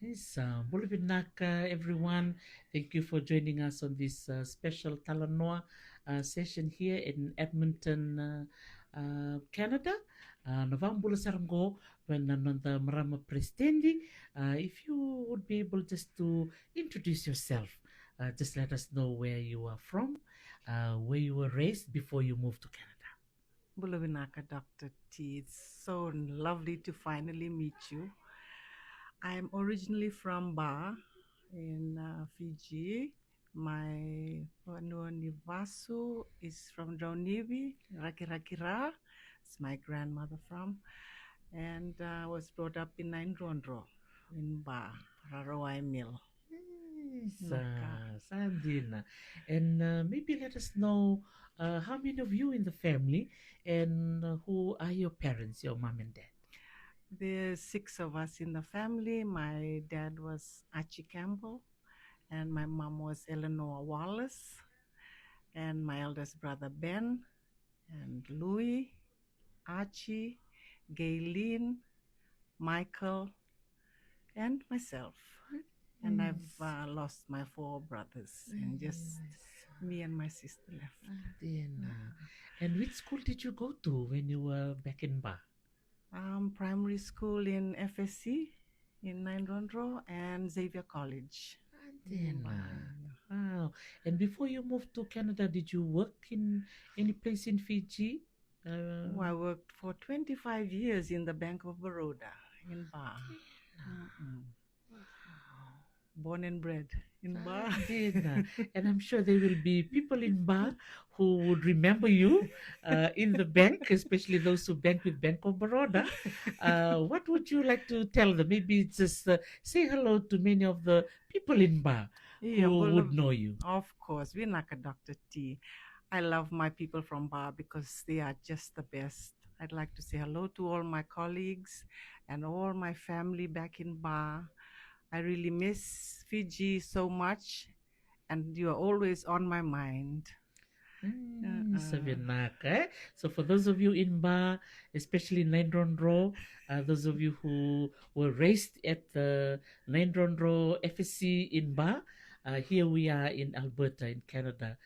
Yes, Bulubinaka, everyone. Thank you for joining us on this special Talanoa session here in Edmonton, Canada. Novambula Sarango, when Nanda Marama Prestendi. If you would be able just to introduce yourself, just let us know where you are from, where you were raised before you moved to Canada. Bulawinaka, Dr. T. It's so lovely to finally meet you. I'm originally from Ba in Fiji. My Vanua Nivasu is from Raunivi, Rakirakira. It's my grandmother from. And I was brought up in Nainrondro in Ba, Raroai Mill, Yes, Naka. Sandina. And maybe let us know how many of you in the family and who are your parents, your mom and dad? There's six of us in the family. My dad was Archie Campbell, and my mom was Eleanor Wallace, and my eldest brother Ben, and Louis, Archie, Gayleen, Michael, and myself. And I've Yes. lost my four brothers, and just Yes. me and my sister left. Sandina. And which school did you go to when you were back in Ba? Primary school in FSC in Nainrondro and Xavier College in Sandina. Bahrain. Wow. And before you moved to Canada, did you work in any place in Fiji? Oh, I worked for 25 years in the Bank of Baroda in Ba. Mm-mm. Wow. Born and bred in Ba. Dina. And I'm sure there will be people in Ba who would remember you in the bank, especially those who bank with Bank of Baroda. What would you like to tell them? Maybe just say hello to many of the people in Ba Yeah, who would know you. of course, we're like a Dr. T. I love my people from Bar because they are just the best. I'd like to say hello to all my colleagues and all my family back in Bar. I really miss Fiji so much, and you are always on my mind. Uh-uh. Sabianak, eh? So for those of you in Ba, especially Naindron those of you who were raised at the Naindron FSC in Ba, here we are in Alberta in Canada,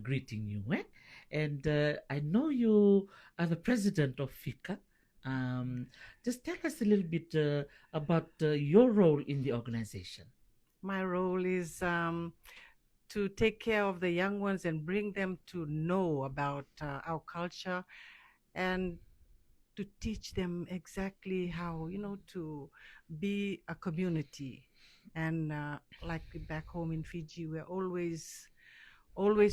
greeting you. Eh? And I know you are the president of FiCAA. Just tell us a little bit about your role in the organization. My role is to take care of the young ones and bring them to know about our culture and to teach them exactly how to be a community. And like back home in Fiji, we're always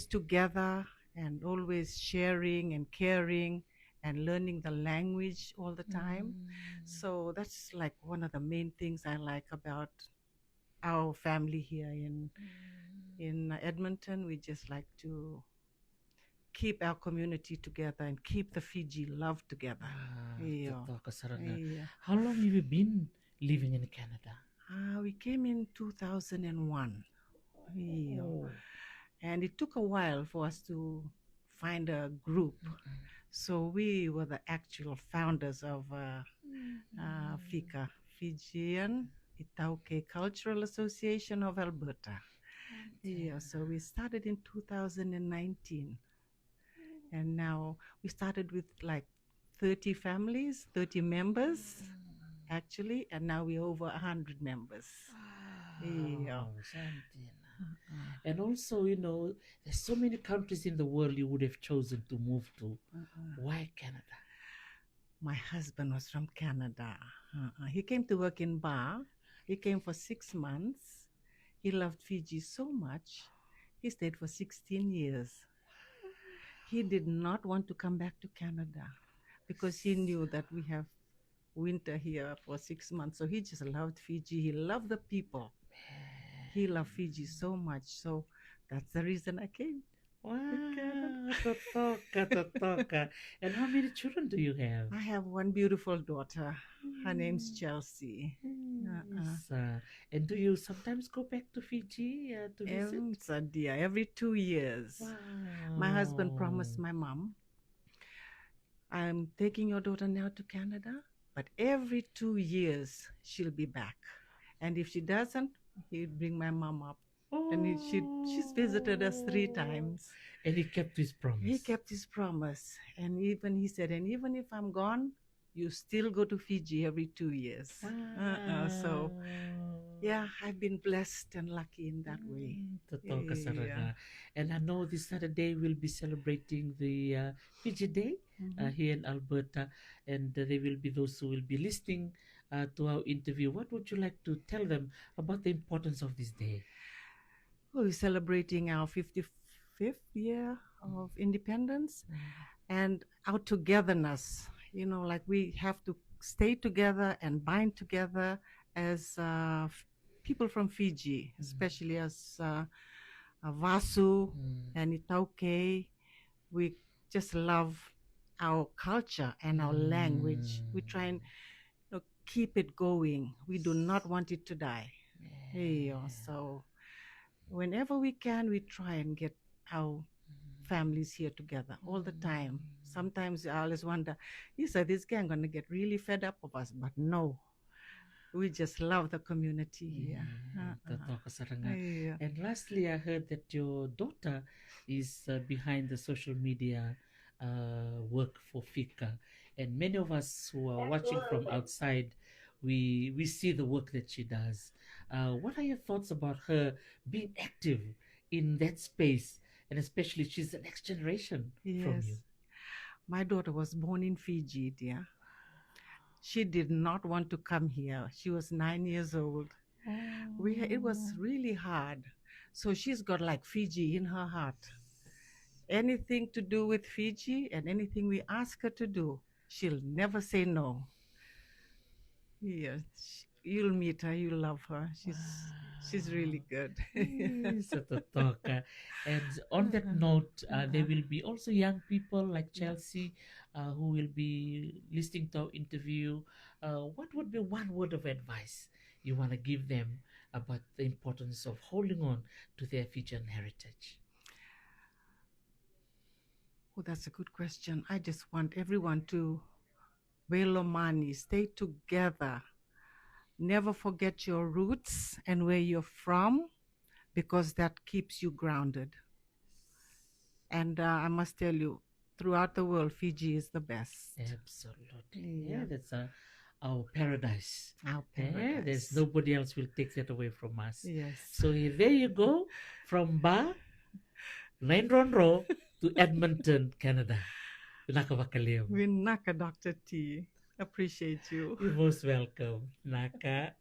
together and always sharing and caring and learning the language all the time. Mm. So that's like one of the main things I like about our family here in Edmonton. We just like to keep our community together and keep the Fiji love together. Yeah. Totoo kasaranga. Yeah. How long have you been living in Canada? We came in 2001. Yeah. Oh. And it took a while for us to find a group. So we were the actual founders of FiCAA, Fijian Itauke Cultural Association of Alberta. Yeah, so we started in 2019. And now we started with like 30 families, 30 members actually, and now we're over 100 members. Yeah. Wow, Santina. And also, there's so many countries in the world you would have chosen to move to. Why Canada? My husband was from Canada. He came to work in Bar. He came for 6 months. He loved Fiji so much. He stayed for 16 years. He did not want to come back to Canada because he knew that we have winter here for 6 months. So he just loved Fiji. He loved the people. He loved Fiji so much. So that's the reason I came to Canada. Wow, totoka. And how many children do you have? I have one beautiful daughter. Her name's Chelsea. Yes. And do you sometimes go back to Fiji to visit? Every 2 years. My husband promised my mom, I'm taking your daughter now to Canada, but every 2 years she'll be back. And if she doesn't, he'd bring my mom up. And she's visited us 3 times. And he kept his promise. He kept his promise. And even he said, and even if I'm gone, you still go to Fiji every 2 years. So, yeah, I've been blessed and lucky in that way. Totoo ka Saranga. And I know this Saturday we'll be celebrating the Fiji Day here in Alberta, and there will be those who will be listening to our interview. What would you like to tell them about the importance of this day? We're celebrating our 55th year of independence and our togetherness. You know, like we have to stay together and bind together as people from Fiji, especially as Vasu and Itauke. We just love our culture and our language. We try and keep it going. We do not want it to die. So whenever we can, we try and get our families here together all the time. Sometimes I always wonder, is this gang going to get really fed up of us? But no, we just love the community here. Totoo ka Saranga. And lastly, I heard that your daughter is behind the social media work for FiCAA. And many of us who are watching from outside, we see the work that she does. What are your thoughts about her being active in that space, and especially she's the next generation from you? My daughter was born in Fiji, dear. She did not want to come here. She was 9 years old. It was really hard. So she's got like Fiji in her heart. Anything to do with Fiji and anything we ask her to do, she'll never say no. Yes, you'll meet her, you'll love her. She's really good. So totoo ka. And on that note, there will be also young people like Chelsea who will be listening to our interview. What would be one word of advice you want to give them about the importance of holding on to their Fijian heritage? Oh, that's a good question. I just want everyone to Velomani, stay together. Never forget your roots and where you're from, because that keeps you grounded. And I must tell you, throughout the world, Fiji is the best. Absolutely. Yeah, that's our paradise. Our paradise. There's nobody else will take that away from us. Yes. So there you go, from Ba, Nainronro to Edmonton, Canada. Naka Wakaliam. Winaka, Dr. T. Appreciate you. You're most welcome. Naka.